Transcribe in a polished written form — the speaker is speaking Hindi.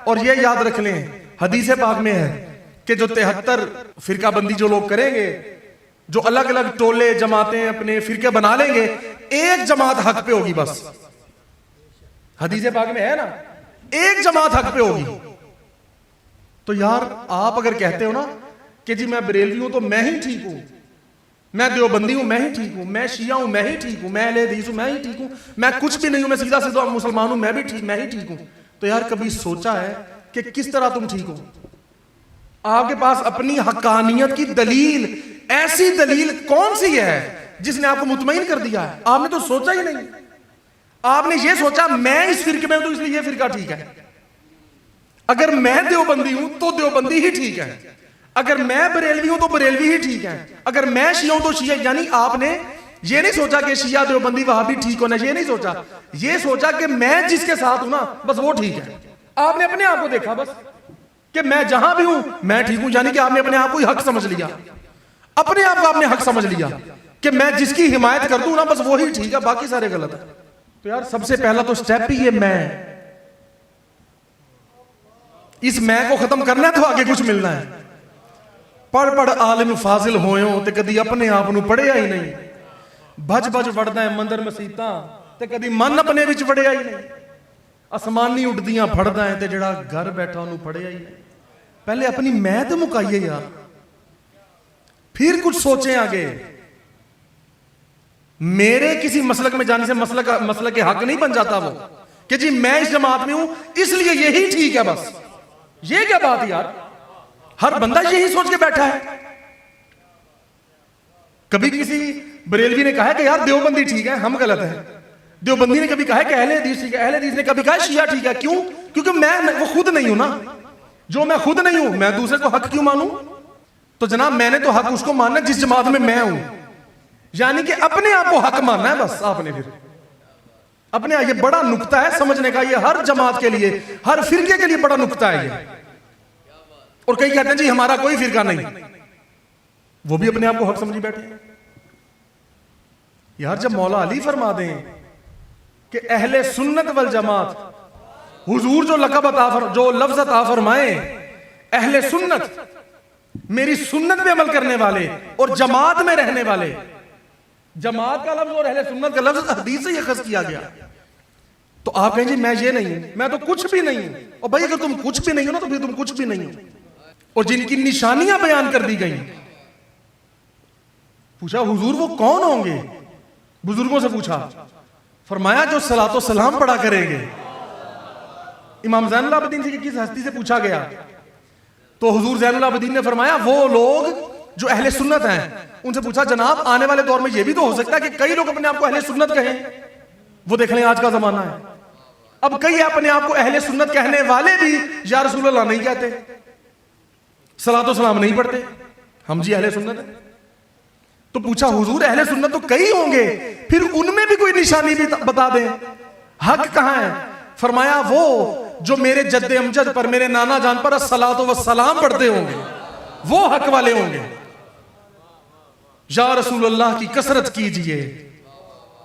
और ये याद रख लें, हदीस पाक में है कि जो 73 फिरका बंदी जो लोग करेंगे, जो अलग अलग टोले जमातें अपने फिरके बना लेंगे, एक जमात हक पे होगी बस। हदीस पाक में है ना, एक जमात हक पे होगी। तो यार आप अगर कहते हो ना कि जी मैं बरेलवी हूं तो मैं ही ठीक हूं, मैं देवबंदी हूं मैं ही ठीक हूं, मैं शिया हूं मैं ही ठीक हूं, मैं अहले हदीस हूं मैं ही ठीक हूं, मैं कुछ भी नहीं हूं, मैं सीधा सीधा मुसलमान हूं मैं ही ठीक हूं, तो यार कभी सोचा है कि किस तरह तुम ठीक हो? आपके पास अपनी हकानियत की दलील, ऐसी दलील कौन सी है जिसने आपको मुतमईन कर दिया है? आपने तो सोचा ही नहीं। आपने ये सोचा मैं इस फिरके में हूं तो इसलिए ये फिरका ठीक है, अगर मैं देवबंदी हूं तो देवबंदी ही ठीक है, अगर मैं बरेलवी हूं तो बरेलवी ही ठीक है, अगर मैं शिया हूं तो शिया। यानी आपने ये नहीं सोचा कि शिया देवबंदी वहां भी ठीक होना, ये नहीं सोचा, ये सोचा कि मैं जिसके साथ हूं ना बस वो ठीक है। आपने अपने आप को देखा बस कि मैं जहां भी हूं मैं ठीक हूं, यानी कि आपने अपने आप को हक समझ लिया, अपने आप को आपने हक समझ लिया कि मैं जिसकी हिमायत कर दूं ना बस वो ही ठीक है, बाकी सारे गलत है। तो यार सबसे पहला तो स्टेप ही ये मैं, इस मैं को खत्म करना है तो आगे कुछ मिलना है। पढ़ पढ़ आलिम फाजिल होयो ते कदी अपने आप नूं पढ़िया ही नहीं, भज भज वड़दा है मंदिर मसीतां ते कदी मन अपने विच वड़िया ही नहीं, आसमानी उड़दियां फड़दा है ते जिहड़ा घर बैठा उन्होंने पढ़िया ही नहीं। पहले अपनी मैं तो मुकाइए यार, फिर कुछ सोचें आगे। मेरे किसी मसलक में जाने से मसलक के हक नहीं बन जाता वो कि जी मैं इस जमात में हूं इसलिए यही ठीक है बस। ये क्या बात है यार, हर बंदा यही सोच के बैठा है। कभी किसी बरेलवी ने कहा है कि यार देवबंदी ठीक है हम गलत है, देवबंदी ने कभी कहा है कि अहले हदीस ठीक है, अहले हदीस ने कभी कहा है शिया ठीक है। क्यों? क्योंकि मैं वो खुद नहीं हूं ना, जो मैं खुद नहीं हूं मैं दूसरे को हक क्यों मानूं? तो जनाब मैंने तो हक उसको मानना जिस जमात में मैं हूं, यानी कि अपने आप को हक मानना है बस आपने। फिर अपने, ये बड़ा नुक्ता है समझने का, ये हर जमात के लिए हर फिरके के लिए बड़ा नुक्ता है ये। और कई कहते हैं जी हमारा कोई फिरका नहीं, वो भी अपने आप को हक समझी बैठे हैं। यार जब मौला अली फरमा दें कि अहले सुन्नत वल जमात, हुजूर जो लक़ब अता जो लफ्ज़ अता फरमाए अहले सुन्नत, मेरी सुन्नत पे अमल करने वाले और जमात में रहने वाले, जमात का लफ्ज़ और अहले सुन्नत का लफ्ज़ हदीस से अखज़ किया गया। तो आप कहें जी मैं ये नहीं हूं, मैं तो कुछ भी नहीं हूं। और भाई अगर तुम कुछ भी नहीं हो ना तो फिर तुम कुछ भी नहीं हो। और जिनकी निशानियां बयान कर दी गई, पूछा हुजूर वो कौन होंगे? बुजुर्गों से पूछा, फरमाया जो सलातो सलाम पढ़ा करेंगे। इमाम ज़ैनुल आबिदीन से किस हस्ती से पूछा गया तो हुजूर ज़ैनुल आबिदीन ने फरमाया वो लोग जो अहले सुन्नत हैं। उनसे पूछा जनाब आने वाले दौर में यह भी तो हो सकता है कि कई लोग अपने आप को अहले सुन्नत कहें, वो देख लें आज का जमाना है, अब कई अपने आप को अहले सुन्नत कहने वाले भी या रसूल अल्लाह नहीं कहते, सलातो सलाम नहीं पढ़ते, हम जी अहले सुन्नत है। तो पूछा हुजूर अहले सुन्नत तो कई होंगे, फिर उनमें भी कोई निशानी भी बता दें, हक कहां है? फरमाया वो जो मेरे जद्दे अमजद पर, मेरे नाना जान पर सलातो व सलाम पढ़ते होंगे, वो हक वाले होंगे। या रसूल अल्लाह की कसरत कीजिए,